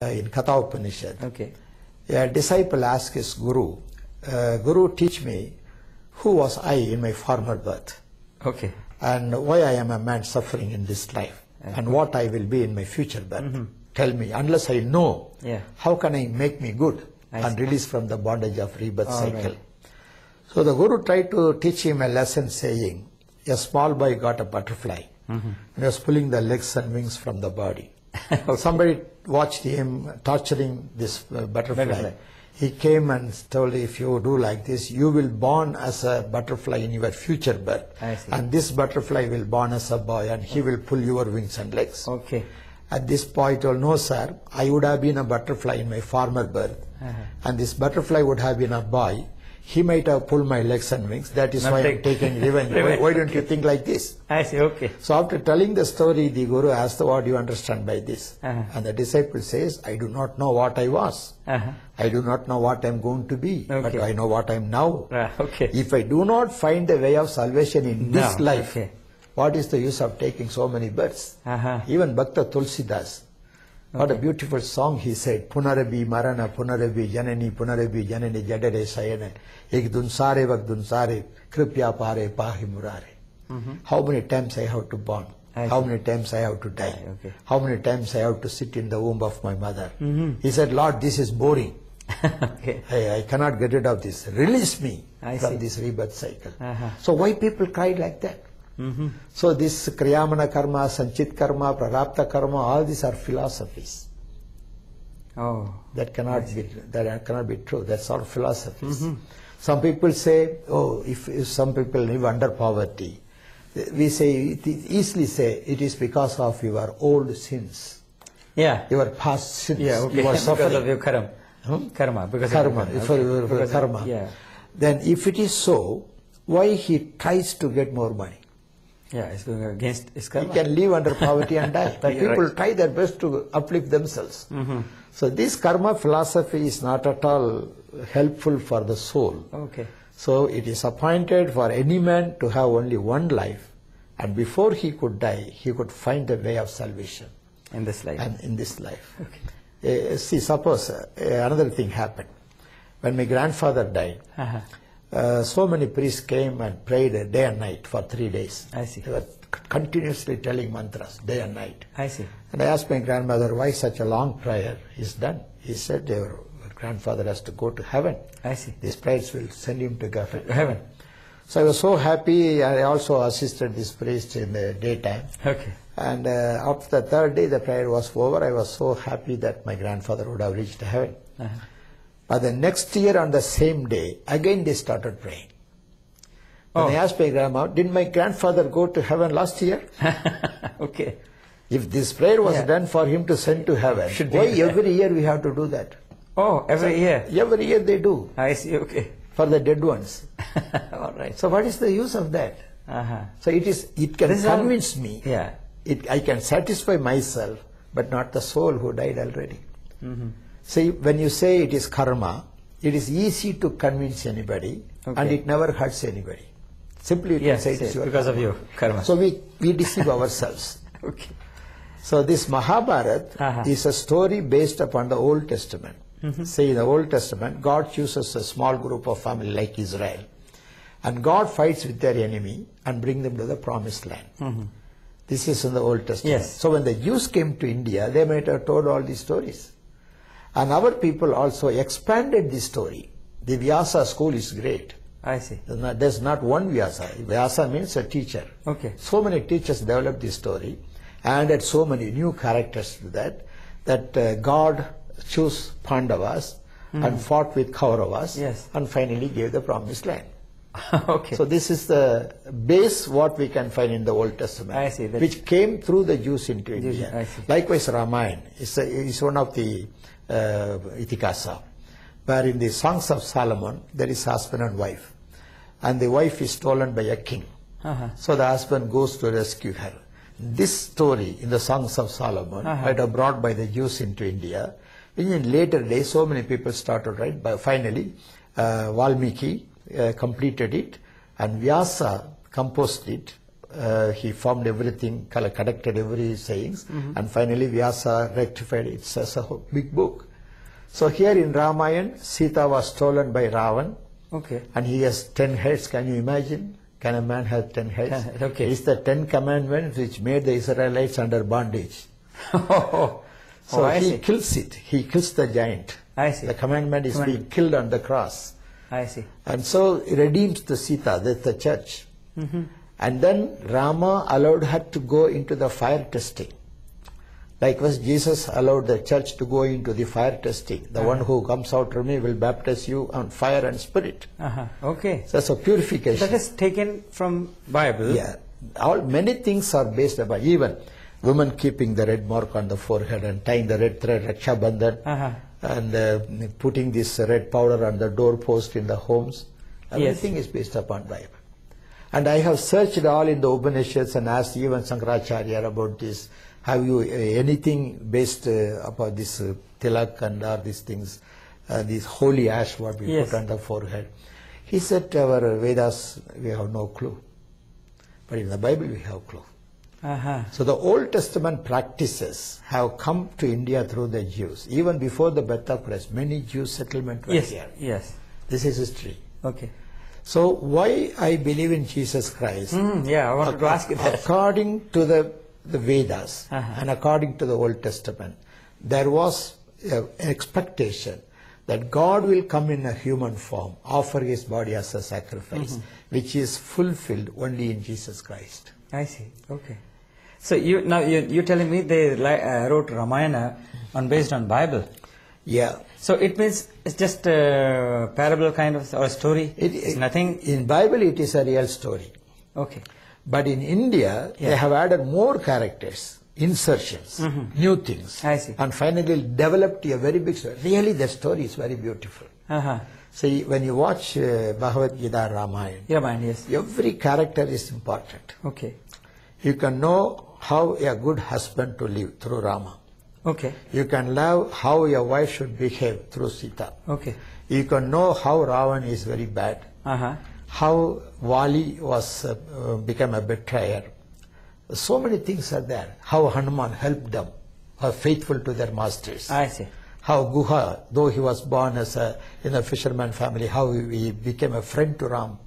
in Katha Upanishad. Okay. A disciple asked his Guru, Guru, teach me who was I in my former birth, Okay. and why I am a man suffering in this life, and what I will be in my future birth. Tell me, unless I know, how can I make me good and release from the bondage of rebirth cycle? So the Guru tried to teach him a lesson saying, a small boy got a butterfly and he was pulling the legs and wings from the body. Somebody watched him torturing this butterfly. He came and told, if you do like this, you will born as a butterfly in your future birth. And this butterfly will born as a boy and he will pull your wings and legs. Okay. At this point, told, no sir, I would have been a butterfly in my former birth. And this butterfly would have been a boy. He might have pulled my legs and wings. That is why I'm taking revenge. Why don't you think like this? I see, okay. So after telling the story, the Guru asked, what do you understand by this? And the disciple says, I do not know what I was. I do not know what I'm going to be. But I know what I'm now. If I do not find the way of salvation in this life, what is the use of taking so many births? Even Bhakta Tulsidas, what a beautiful song he said. Punarabi marana punarabi janani janani jadare sayane ek dunsare vak dunsare kripya pare pahi murare. How many times I have to born? How many times I have to die? How many times I have to sit in the womb of my mother? He said, Lord, this is boring. I cannot get rid of this. Release me from this rebirth cycle. So why people cried like that? So this Kriyamana karma, Sanchit karma, Prarabdha karma, all these are philosophies. That cannot be true. That's all philosophies. Some people say, if some people live under poverty, we easily say it is because of your old sins. Your past sins. You are suffering. Because of your karma. Karma. Then if it is so, why he tries to get more money? It's going against his karma. He can live under poverty and die. But people try their best to uplift themselves. So this karma philosophy is not at all helpful for the soul. So it is appointed for any man to have only one life, and before he could die, he could find a way of salvation. In this life. And in this life. See, suppose another thing happened. When my grandfather died, so many priests came and prayed day and night for 3 days. They were continuously telling mantras day and night. And I asked my grandmother, why such a long prayer is done? He said, your grandfather has to go to heaven. These prayers will send him to heaven. So I was so happy. I also assisted this priest in the daytime. And after the third day, the prayer was over. I was so happy that my grandfather would have reached heaven. But the next year on the same day, again they started praying. And I asked my grandma, did my grandfather go to heaven last year? If this prayer was done for him to send to heaven, why every year we have to do that? Every year? Every year they do. For the dead ones. So what is the use of that? So it can convince me. I can satisfy myself, but not the soul who died already. See, when you say it is karma, it is easy to convince anybody, and it never hurts anybody. Simply you can say it is because of your karma. So we deceive ourselves. So this Mahabharata is a story based upon the Old Testament. Say in the Old Testament, God chooses a small group of family like Israel, and God fights with their enemy and bring them to the promised land. This is in the Old Testament. So when the Jews came to India, they might have told all these stories. And our people also expanded this story. The Vyasa school is great. There's not one Vyasa. Vyasa means a teacher. So many teachers developed this story, and added so many new characters to that God chose Pandavas and fought with Kauravas and finally gave the promised land. So this is the base what we can find in the Old Testament, which came through the Jews into India. Likewise, Ramayana is one of the Itikasa, where in the Songs of Solomon there is husband and wife, and the wife is stolen by a king. So the husband goes to rescue her. This story in the Songs of Solomon might have brought by the Jews into India. In later days, so many people started, right? But finally, Valmiki completed it, and Vyasa composed it he formed everything, connected every sayings, and finally Vyasa rectified it as a big book. So here in Ramayana, Sita was stolen by Ravan, Okay. and he has 10 heads. Can you imagine? Can a man have 10 heads? Okay. It's the 10 commandments which made the Israelites under bondage. So he kills it. He kills the giant. I see. The commandment is being killed on the cross. I see. And so he redeems the Sita, that's the church. And then Rama allowed her to go into the fire testing. Likewise, Jesus allowed the church to go into the fire testing. The one who comes out from me will baptize you on fire and spirit. Okay. So that's a purification. That is taken from Bible. Yeah. Many things are based upon, even women keeping the red mark on the forehead and tying the red thread, Raksha Bandhan, and putting this red powder on the doorpost in the homes. Everything is based upon Bible. And I have searched all in the Upanishads and asked even Sankaracharya about this. Have you anything based upon this tilak and all these things, this holy ash what we put on the forehead? He said, our Vedas, we have no clue. But in the Bible we have clue. So the Old Testament practices have come to India through the Jews. Even before the birth of Christ, many Jews settlement were here. Yes. This is history. Okay. So why I believe in Jesus Christ? I wanted to ask you that. According to the Vedas and according to the Old Testament, there was an expectation that God will come in a human form, offer His body as a sacrifice, which is fulfilled only in Jesus Christ. I see. Okay. So you're telling me they wrote Ramayana based on Bible. Yeah. So it means it's just a parable kind of or a story. It's nothing. In Bible, it is a real story. Okay. But in India, they have added more characters, insertions, new things. I see. And finally developed a very big story. Really, the story is very beautiful. See, when you watch Bhagavad Gita, Ramayana, yes. every character is important. Okay. You can know how a good husband to live through Rama. Okay. You can love how your wife should behave through Sita. Okay. You can know how Ravan is very bad. How Vali was become a betrayer. So many things are there. How Hanuman helped them, are faithful to their masters. I see. How Guha, though he was born as in a fisherman family, how he became a friend to Ram.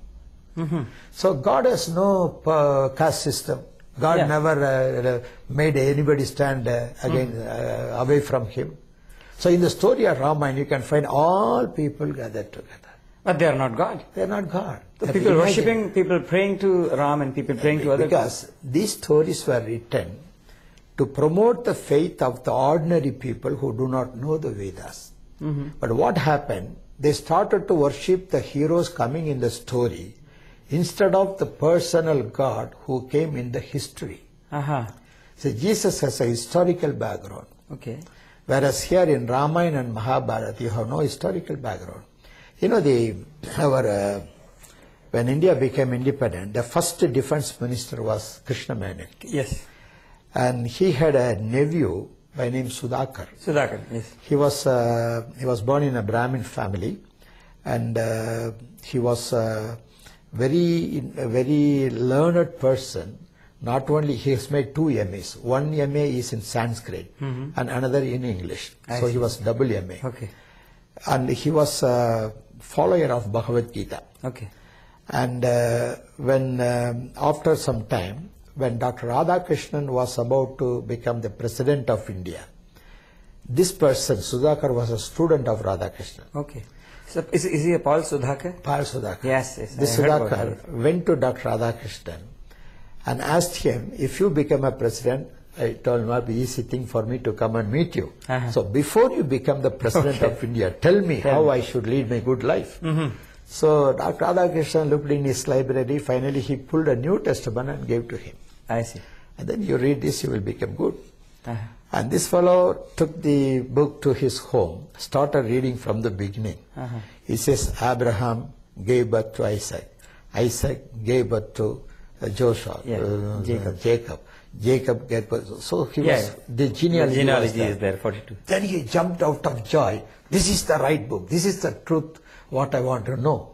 So God has no caste system. God never made anybody stand away from Him. So in the story of Ramayana, you can find all people gathered together. But they are not God. They are not God. So people worshipping, people praying to Ram and people praying to other gods. Because these stories were written to promote the faith of the ordinary people who do not know the Vedas. But what happened? They started to worship the heroes coming in the story instead of the personal God who came in the history. So Jesus has a historical background. Okay. Whereas here in Ramayana and Mahabharata, you have no historical background. You know, when India became independent, the first defense minister was Krishna Menon. Yes. And he had a nephew by name Sudhakar. Sudhakar, yes. He was born in a Brahmin family, and he was a very learned person. Not only he has made 2 MAs. One MA is in Sanskrit and another in English. So he was double MA. Okay. And he was a follower of Bhagavad Gita. Okay. And when after some time, when Dr. Radhakrishnan was about to become the president of India, this person, Sudhakar, was a student of Radhakrishnan. Okay. So is he a Paul Sudhakar? Paul Sudhakar. Yes. This Sudhakar went to Dr. Radhakrishnan and asked him, if you become a president, I told him, it would be an easy thing for me to come and meet you. So before you become the president of India, tell me how I should lead my good life. So Dr. Radhakrishnan looked in his library. Finally, he pulled a New Testament and gave to him. I see. And then you read this, you will become good. And this fellow took the book to his home, started reading from the beginning. He says, Abraham gave birth to Isaac. Isaac gave birth to Joshua, Jacob. Jacob gave birth. So he was, the genealogy is there, 42. Then he jumped out of joy. This is the right book. This is the truth, what I want to know.